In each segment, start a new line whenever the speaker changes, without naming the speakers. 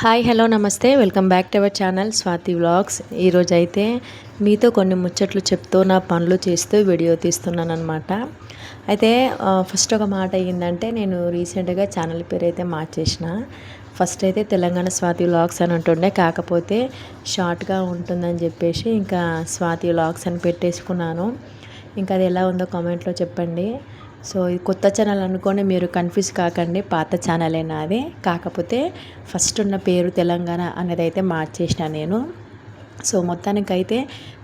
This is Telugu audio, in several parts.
హాయ్ హలో నమస్తే welcome back to our channel Swathi vlogs. ఈరోజైతే మీతో కొన్ని ముచ్చట్లు చెప్తూ నా పనులు చేస్తూ వీడియో తీస్తున్నాను అనమాట. అయితే ఫస్ట్ ఒక మాట అయ్యిందంటే, నేను రీసెంట్గా ఛానల్ పేరు అయితే మార్చేసిన. ఫస్ట్ అయితే తెలంగాణ స్వాతి వ్లాగ్స్ అని ఉంటుండే, కాకపోతే షార్ట్గా ఉంటుందని చెప్పేసి ఇంకా స్వాతి వ్లాగ్స్ అని పెట్టేసుకున్నాను. ఇంకా అది ఎలా ఉందో కామెంట్లో చెప్పండి. సో ఇది కొత్త ఛానల్ అనుకోని మీరు కన్ఫ్యూజ్ కాకండి, పాత ఛానలే నాది. కాకపోతే ఫస్ట్ ఉన్న పేరు తెలంగాణ అనేది అయితే మార్చేసిన నేను. సో మొత్తానికైతే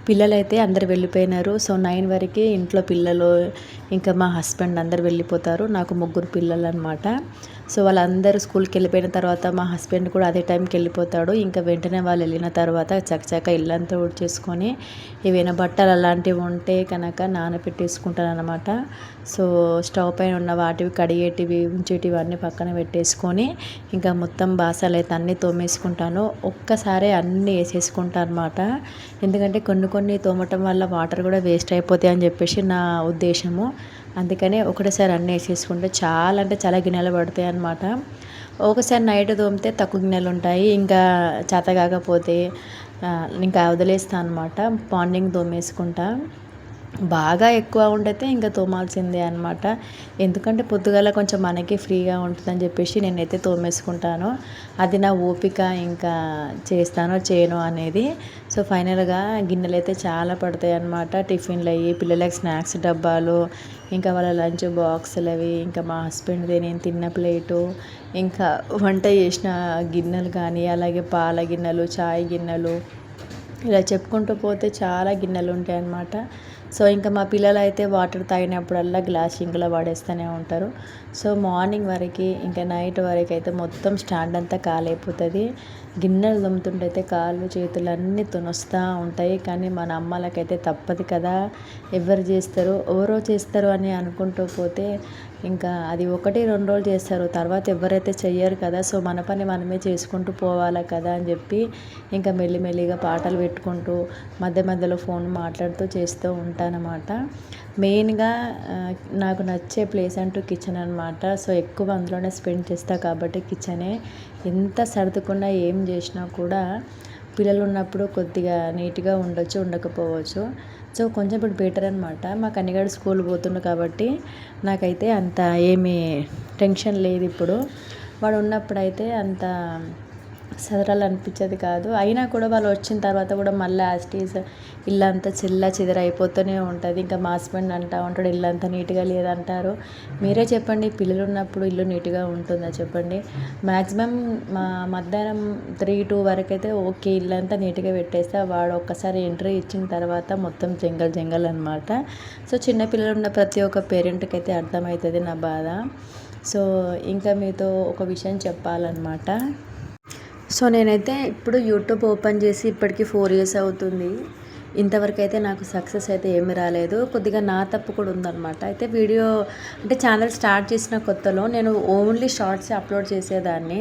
పిల్లలైతే అందరు వెళ్ళిపోయినారు. సో 9 వరకు ఇంట్లో పిల్లలు ఇంకా మా హస్బెండ్ అందరు వెళ్ళిపోతారు. నాకు 3 పిల్లలు అనమాట. సో వాళ్ళందరూ స్కూల్కి వెళ్ళిపోయిన తర్వాత మా హస్బెండ్ కూడా అదే టైంకి వెళ్ళిపోతాడు. ఇంకా వెంటనే వాళ్ళు వెళ్ళిన తర్వాత చకచక ఇల్లంతా ఊడ్చేసుకొని ఏవైనా బట్టలు అలాంటివి ఉంటే కనుక నానబెట్టేసుకుంటాను అనమాట. సో స్టవ్ పైన ఉన్న వాటివి కడిగేటివి ఉంచేటివి అన్నీ పక్కన పెట్టేసుకొని ఇంకా మొత్తం బాసలు అయితే అన్నీ తోమేసుకుంటాను. ఒక్కసారి అన్నీ వేసేసుకుంటాను అనమాట. ఎందుకంటే కొన్ని తోమటం వల్ల వాటర్ కూడా వేస్ట్ అయిపోతాయి అని చెప్పేసి నా ఉద్దేశము. అందుకనే ఒకటేసారి అన్నీ వేసేసుకుంటే చాలా అంటే చాలా గిన్నెలు పడతాయి అన్నమాట. ఒకసారి నైట్ తోమితే తక్కువ గిన్నెలు ఉంటాయి, ఇంకా చేత కాకపోతే ఇంకా వదిలేస్తాను అనమాట. మార్నింగ్ తోమేసుకుంటా. బాగా ఎక్కువ ఉండైతే ఇంకా తోమాల్సిందే అనమాట. ఎందుకంటే పొద్దుగాల కొంచెం మనకి ఫ్రీగా ఉంటుందని చెప్పేసి నేనైతే తోమేసుకుంటాను. అది నా ఓపిక, ఇంకా చేస్తానో చేయను అనేది. సో ఫైనల్గా గిన్నెలు అయితే చాలా పడతాయి అన్నమాట. టిఫిన్లు అయ్యి, పిల్లలకి స్నాక్స్ డబ్బాలు, ఇంకా వాళ్ళ లంచ్ బాక్సులు అవి, ఇంకా మా హస్బెండ్ది నేను తిన్న ప్లేటు, ఇంకా వంట చేసిన గిన్నెలు కానీ, అలాగే పాల గిన్నెలు, చాయ్ గిన్నెలు, ఇలా చెప్పుకుంటూ పోతే చాలా గిన్నెలు ఉంటాయి అన్నమాట. సో ఇంకా మా పిల్లలు అయితే వాటర్ తాగినప్పుడల్లా గ్లాస్ సింక్లో పడేస్తూనే ఉంటారు. సో మార్నింగ్ వరకు ఇంకా నైట్ వరకు అయితే మొత్తం స్టాండ్ అంతా కాలైపోతుంది. గిన్నెలు తోముతుంటే కాళ్ళు చేతులు అన్నీ తొనొస్తూ ఉంటాయి. కానీ మన అమ్మలకైతే తప్పదు కదా, ఎవరు చేస్తారు ఎవరో చేస్తారు అని అనుకుంటూ పోతే ఇంకా అది 1-2 రోజులు చేస్తారు, తర్వాత ఎవరైతే చెయ్యరు కదా. సో మన పని మనమే చేసుకుంటూ పోవాలి కదా అని చెప్పి ఇంకా మెల్లిమెల్లిగా పాటలు పెట్టుకుంటూ మధ్య మధ్యలో ఫోన్ మాట్లాడుతూ చేస్తూ ఉంటానన్నమాట. మెయిన్గా నాకు నచ్చే ప్లేస్ అంటూ కిచెన్ అనమాట. సో ఎక్కువ అందులోనే స్పెండ్ చేస్తా కాబట్టి కిచెనే. ఎంత సర్దుకున్నా ఏం చేసినా కూడా పిల్లలు ఉన్నప్పుడు కొద్దిగా నీట్గా ఉండొచ్చు, ఉండకపోవచ్చు. సో కొంచెం ఇప్పుడు బెటర్ అనమాట. మా కన్నిగాడు స్కూల్ పోతుండు కాబట్టి నాకైతే అంత ఏమీ టెన్షన్ లేదు ఇప్పుడు. వాడు ఉన్నప్పుడైతే అంత సదరాలనిపించేది కాదు. అయినా కూడా వాళ్ళు వచ్చిన తర్వాత కూడా మళ్ళీ యాస్టీస్ ఇల్లంతా చిల్ల చిదర అయిపోతూనే ఉంటుంది. ఇంకా మా హస్బెండ్ అంటూ ఉంటాడు, ఇల్లంతా నీట్గా లేదంటారు. మీరే చెప్పండి, పిల్లలు ఉన్నప్పుడు ఇల్లు నీట్గా ఉంటుందా చెప్పండి? మ్యాక్సిమం మా మధ్యాహ్నం 3-2 వరకు అయితే ఓకే, ఇల్లంతా నీట్గా పెట్టేస్తే వాడు ఒక్కసారి ఎంట్రీ ఇచ్చిన తర్వాత మొత్తం జంగల్ జంగల్ అనమాట. సో చిన్నపిల్లలు ఉన్న ప్రతి ఒక్క పేరెంట్కి అయితే అర్థమవుతుంది నా బాధ. సో ఇంకా మీతో ఒక విషయం చెప్పాలన్నమాట. సో నేనైతే ఇప్పుడు యూట్యూబ్ ఓపెన్ చేసి ఇప్పటికీ 4 years అవుతుంది. ఇంతవరకు అయితే నాకు సక్సెస్ అయితే ఏమీ రాలేదు. కొద్దిగా నా తప్పు కూడా ఉందన్నమాట. అయితే వీడియో అంటే ఛానల్ స్టార్ట్ చేసిన కొత్తలో నేను ఓన్లీ షార్ట్స్ అప్లోడ్ చేసేదాన్ని.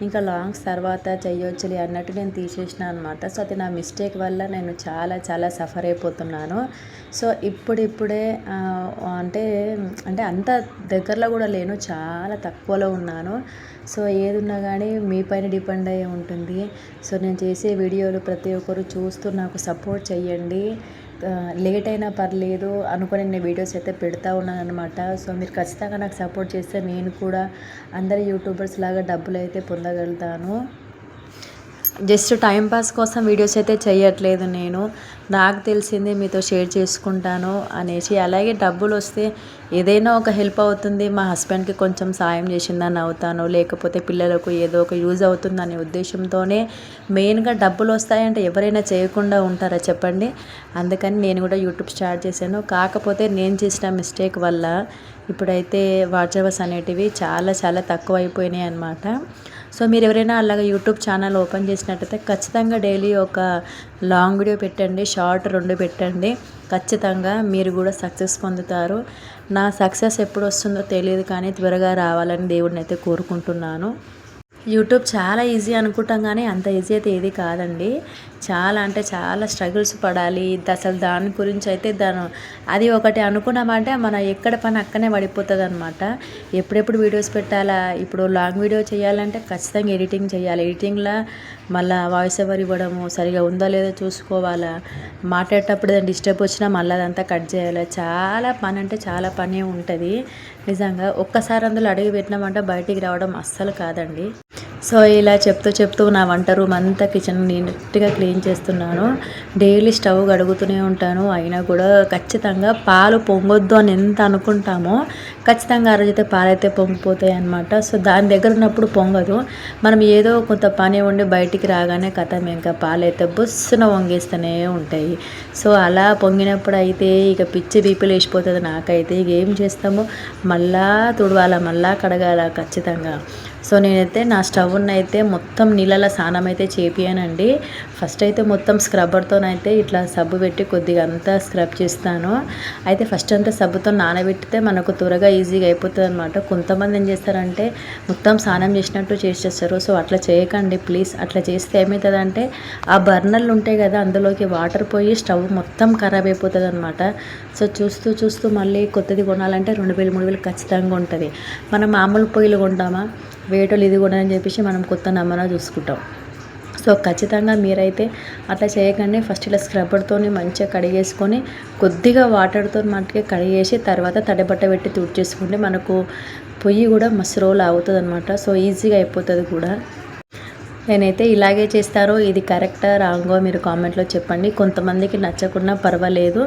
ఇంకా లాంగ్స్ తర్వాత చెయ్యొచ్చులే అన్నట్టు నేను తీసేసిన అనమాట. సో అది నా మిస్టేక్ వల్ల నేను చాలా చాలా సఫర్ అయిపోతున్నాను. సో ఇప్పుడిప్పుడే అంటే అంటే అంత దగ్గరలో కూడా లేను, చాలా తక్కువలో ఉన్నాను. సో ఏది ఉన్నా కానీ మీ పైన డిపెండ్ అయ్యి ఉంటుంది. సో నేను చేసే వీడియోలు ప్రతి ఒక్కరు చూస్తూ నాకు సపోర్ట్ చెయ్యండి. లేట్ అయినా పర్లేదు అనుకొని నేను వీడియోస్ అయితే పెడతా ఉన్నాను అనమాట. సో మీరు ఖచ్చితంగా నాకు సపోర్ట్ చేస్తే నేను కూడా అందరి యూట్యూబర్స్ లాగా డబ్బులు అయితే పొందగలుగుతాను. జస్ట్ టైంపాస్ కోసం వీడియోస్ అయితే చేయట్లేదు నేను. నాకు తెలిసింది మీతో షేర్ చేసుకుంటాను అనేసి. అలాగే డబ్బులు వస్తే ఏదైనా ఒక హెల్ప్ అవుతుంది, మా హస్బెండ్కి కొంచెం సాయం చేసిందని అవుతాను, లేకపోతే పిల్లలకు ఏదో ఒక యూజ్ అవుతుందనే ఉద్దేశంతోనే మెయిన్గా డబ్బులు వస్తాయంటే ఎవరైనా చేయకుండా ఉంటారా చెప్పండి? అందుకని నేను కూడా యూట్యూబ్ స్టార్ట్ చేశాను. కాకపోతే నేను చేసిన మిస్టేక్ వల్ల ఇప్పుడైతే వాచ్ అవర్స్ అనేటివి చాలా చాలా తక్కువ అయిపోయినాయి అన్నమాట. సో మీరు ఎవరైనా అలాగ యూట్యూబ్ ఛానల్ ఓపెన్ చేసినట్టయితే ఖచ్చితంగా డైలీ ఒక లాంగ్ వీడియో పెట్టండి, షార్ట్ 2 పెట్టండి. ఖచ్చితంగా మీరు కూడా సక్సెస్ పొందుతారు. నా సక్సెస్ ఎప్పుడు వస్తుందో తెలియదు, కానీ త్వరగా రావాలని దేవుడిని అయితే కోరుకుంటున్నాను. యూట్యూబ్ చాలా ఈజీ అనుకుంటాం, కానీ అంత ఈజీ అయితే ఏది కాదండి. చాలా అంటే చాలా స్ట్రగుల్స్ పడాలి. అసలు దాని గురించి అయితే అది ఒకటి అనుకున్నామంటే మన ఎక్కడ పని అక్కడనే పడిపోతుందనమాట. ఎప్పుడెప్పుడు వీడియోస్ పెట్టాలా, ఇప్పుడు లాంగ్ వీడియో చేయాలంటే ఖచ్చితంగా ఎడిటింగ్ చేయాలి. ఎడిటింగ్లో మళ్ళీ వాయిస్ ఓవర్ ఇవ్వడము, సరిగా ఉందో లేదో చూసుకోవాలా, మాట్లాడేటప్పుడు ఏదైనా డిస్టర్బ్ వచ్చినా మళ్ళీ అదంతా కట్ చేయాలి. చాలా పని అంటే చాలా పని ఉంటుంది నిజంగా. ఒక్కసారి అందులో అడుగు పెట్టినామంటే బయటికి రావడం అస్సలు కాదండి. సో ఇలా చెప్తూ నా వంట రూమ్ అంతా కిచెన్ నీట్గా క్లీన్ చేస్తున్నాను. డైలీ స్టవ్ కడుగుతూనే ఉంటాను. అయినా కూడా ఖచ్చితంగా పాలు పొంగొద్దు అని ఎంత అనుకుంటామో ఖచ్చితంగా ఆ రోజైతే పాలైతే పొంగిపోతాయి అన్నమాట. సో దాని దగ్గర ఉన్నప్పుడు పొంగదు. మనం ఏదో కొంత పని ఉండి బయటికి రాగానే కథం ఇంకా పాలైతే బుస్సున వంగేస్తూనే ఉంటాయి. సో అలా పొంగినప్పుడు అయితే ఇక పిచ్చి బీపీలు వేసిపోతుంది నాకైతే. ఇక ఏం చేస్తామో మళ్ళా తుడవాలా, మళ్ళా కడగాల ఖచ్చితంగా. సో నేనైతే నా స్టవ్ని అయితే మొత్తం నీళ్ళలో స్నానం అయితే చేపియానండి. ఫస్ట్ అయితే మొత్తం స్క్రబ్బర్తోనైతే ఇట్లా సబ్బు పెట్టి కొద్దిగా అంతా స్క్రబ్ చేస్తాను. అయితే ఫస్ట్ అంతా సబ్బుతో నానబెట్టితే మనకు త్వరగా ఈజీగా అయిపోతుంది అనమాట. కొంతమంది ఏం చేస్తారంటే మొత్తం స్నానం చేసినట్టు చేసేస్తారు. సో అట్లా చేయకండి ప్లీజ్. అట్లా చేస్తే ఏమవుతుందంటే ఆ బర్నర్లు ఉంటాయి కదా, అందులోకి వాటర్ పోయి స్టవ్ మొత్తం ఖరాబ్ అయిపోతుంది అనమాట. సో చూస్తూ మళ్ళీ కొత్తది కొనాలంటే 2000-3000 ఖచ్చితంగా ఉంటుంది. మనం మామూలు పొయ్యిలు కొంటామా, వేటోళ్ళు ఇది కూడా అని చెప్పేసి మనం కొత్త నమ్మనా చూసుకుంటాం. సో ఖచ్చితంగా మీరైతే అట్లా చేయకండి. ఫస్ట్ ఇలా స్క్రబ్బర్తో మంచిగా కడిగేసుకొని కొద్దిగా వాటర్తో మట్టుకే కడిగేసి తర్వాత తడిబట్ట పెట్టి తుడిచేసుకుంటే మనకు పొయ్యి కూడా మస్తు రోజులు అవుతుంది అనమాట. సో ఈజీగా అయిపోతుంది కూడా. నేనైతే ఇలాగే చేస్తారో ఇది కరెక్టా రాంగో మీరు కామెంట్లో చెప్పండి. కొంతమందికి నచ్చకుండా పర్వాలేదు,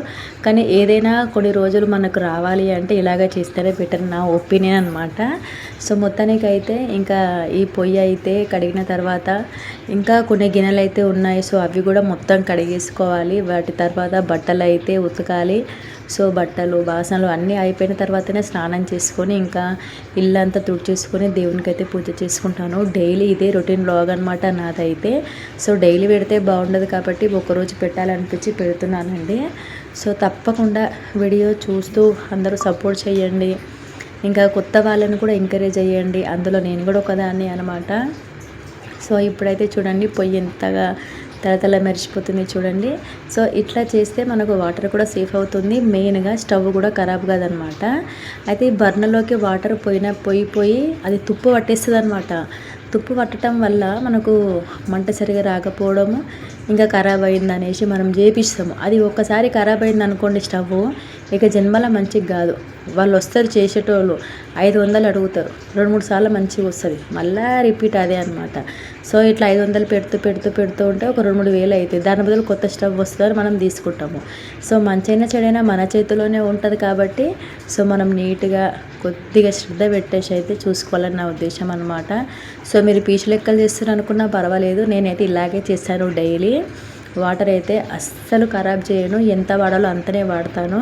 కానీ ఏదైనా కొన్ని రోజులు మనకు రావాలి అంటే ఇలాగే చేస్తేనే బెటర్ నా ఒపీనియన్ అనమాట. సో మొత్తానికైతే ఇంకా ఈ పొయ్యి అయితే కడిగిన తర్వాత ఇంకా కొన్ని గిన్నెలు అయితే ఉన్నాయి. సో అవి కూడా మొత్తం కడిగేసుకోవాలి. వాటి తర్వాత బట్టలు అయితే ఉతకాలి. సో బట్టలు బాసనలు అన్నీ అయిపోయిన తర్వాతనే స్నానం చేసుకొని ఇంకా ఇల్లంతా తుడిచేసుకొని దేవునికి అయితే పూజ చేసుకుంటాను. డైలీ ఇదే రొటీన్ వ్లాగ్ అనమాట నాదైతే. సో డైలీ పెడితే బాగుండదు కాబట్టి ఒకరోజు పెట్టాలనిపించి పెడుతున్నానండి. సో తప్పకుండా వీడియో చూస్తూ అందరూ సపోర్ట్ చేయండి. ఇంకా కొత్త వాళ్ళని కూడా ఎంకరేజ్ చేయండి. అందులో నేను కూడా ఒకదాన్ని అనమాట. సో ఇప్పుడైతే చూడండి పొయ్యి ఎంతగా తలతల మెరిచిపోతుంది చూడండి. సో ఇట్లా చేస్తే మనకు వాటర్ కూడా సేఫ్ అవుతుంది. మెయిన్గా స్టవ్ కూడా ఖరాబ్ కాదనమాట. అయితే ఈ బర్నర్లోకి వాటర్ పోయి అది తుప్పు పట్టేస్తుంది అనమాట. తుప్పు పట్టడం వల్ల మనకు మంట సరిగా రాకపోవడము, ఇంకా ఖరాబ్ అయింది అనేసి మనం చేపిస్తాము. అది ఒక్కసారి ఖరాబ్ అయింది అనుకోండి స్టవ్, ఇక జన్మల మంచిగా కాదు. వాళ్ళు వస్తారు చేసేటోళ్ళు 500 అడుగుతారు, 2-3 సార్లు మంచిగా వస్తుంది, మళ్ళీ రిపీట్ అదే అనమాట. సో ఇట్లా 500 పెడుతూ ఉంటే ఒక 2-3 వేలు అవుతుంది. దాని బదులు కొత్త స్టవ్ వస్తుందని మనం తీసుకుంటాము. సో మంచైనా చెడైనా మన చేతిలోనే ఉంటుంది కాబట్టి సో మనం నీట్గా కొద్దిగా శ్రద్ధ పెట్టేసి అయితే చూసుకోవాలని నా ఉద్దేశం అనమాట. సో మీరు పీచు లెక్కలు చేస్తారు అనుకున్నా పర్వాలేదు, నేనైతే ఇలాగే చేస్తాను. డైలీ వాటర్ అయితే అస్సలు ఖరాబ్ చేయను, ఎంత వాడాలో అంతనే వాడతాను.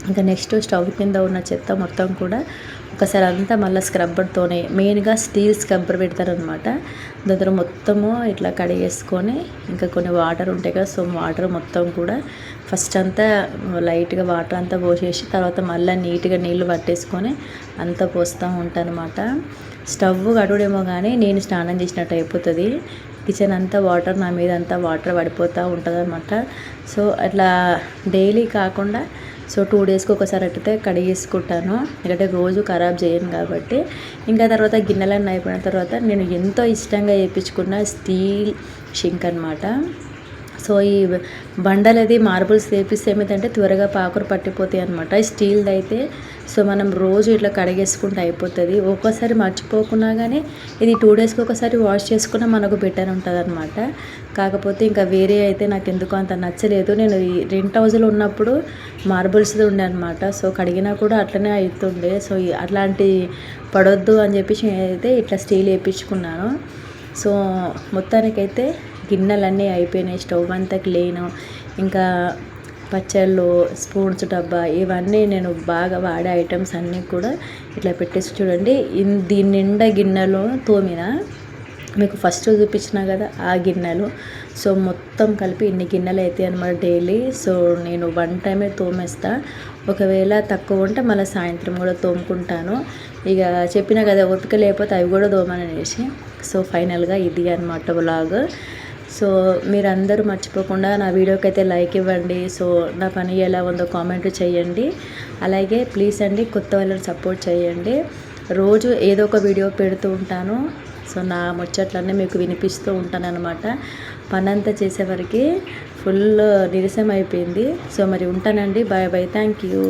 ఇంకా నెక్స్ట్ స్టవ్ కింద ఉన్న చెత్త మొత్తం కూడా ఒకసారి అంతా మళ్ళీ స్క్రబ్బర్తోనే, మెయిన్గా స్టీల్ స్క్రబ్బర్ పెడతారనమాట. దాంతో మొత్తము ఇట్లా కడిగేసుకొని ఇంకా కొన్ని వాటర్ ఉంటాయి కదా, సో వాటర్ మొత్తం కూడా ఫస్ట్ అంతా లైట్గా వాటర్ అంతా పోసేసి తర్వాత మళ్ళీ నీట్గా నీళ్లు పట్టేసుకొని అంతా పోస్తూ ఉంటాను అనమాట. స్టవ్ కడుగుడేమో కానీ నేను స్నానం చేసినట్టు అయిపోతుంది. కిచెన్ అంతా వాటర్, నా మీద అంతా వాటర్ పడిపోతూ ఉంటుంది అనమాట. సో అట్లా డైలీ కాకుండా సో 2 డేస్కి ఒకసారి అట్టితే కడిగేసుకుంటాను, ఎందుకంటే రోజు ఖరాబ్ చేయను కాబట్టి. ఇంకా తర్వాత గిన్నెలన్నీ అయిపోయిన తర్వాత నేను ఎంతో ఇష్టంగా వేయించుకున్న స్టీల్ షింక్ అనమాట. సో ఈ బండలది మార్బుల్స్ వేపిస్తే ఏమైందంటే త్వరగా పాకురు పట్టిపోతాయి అనమాట. స్టీల్ది అయితే సో మనం రోజు ఇట్లా కడిగేసుకుంటే అయిపోతుంది. ఒక్కోసారి మర్చిపోకున్నా కానీ ఇది 2 డేస్కి ఒకసారి వాష్ చేసుకున్నా మనకు బెటర్ ఉంటుంది అనమాట. కాకపోతే ఇంకా వేరే అయితే నాకు ఎందుకో అంత నచ్చలేదు. నేను రెంట్ హౌస్లో ఉన్నప్పుడు మార్బుల్స్ది ఉండే అనమాట. సో కడిగినా కూడా అట్లనే అవుతుండే. సో అట్లాంటి పడొద్దు అని చెప్పేసి నేనైతే ఇట్లా స్టీల్ వేయించుకున్నాను. సో మొత్తానికైతే గిన్నెలన్నీ అయిపోయినాయి, స్టవ్ అంతా క్లీను, ఇంకా పచ్చళ్ళు, స్పూన్స్ డబ్బా, ఇవన్నీ నేను బాగా వాడే ఐటమ్స్ అన్నీ కూడా ఇట్లా పెట్టేసి చూడండి. దీని నిండా గిన్నెలు తోమిన, మీకు ఫస్ట్ చూపించిన కదా ఆ గిన్నెలు. సో మొత్తం కలిపి ఇన్ని గిన్నెలు అవుతాయి అనమాట డైలీ. సో నేను 1 టైమే తోమేస్తా. ఒకవేళ తక్కువ ఉంటే మళ్ళీ సాయంత్రం కూడా తోముకుంటాను. ఇక చెప్పినా కదా ఓపిక లేకపోతే అవి కూడా తోమనేసి. సో ఫైనల్గా ఇది అనమాట వ్లాగ్. సో మీరందరూ మర్చిపోకుండా నా వీడియోకి అయితే లైక్ ఇవ్వండి. సో నా పని ఎలా ఉందో కామెంట్ చేయండి. అలాగే ప్లీజ్ అండి కొత్త వాళ్ళని సపోర్ట్ చేయండి. రోజు ఏదో ఒక వీడియో పెడుతూ ఉంటాను. సో నా ముచ్చట్లన్నీ మీకు వినిపిస్తూ ఉంటాను అనమాట. పనంతా చేసేవరకు ఫుల్ నీరసం అయిపోయింది. సో మరి ఉంటానండి. Bye bye. Thank you.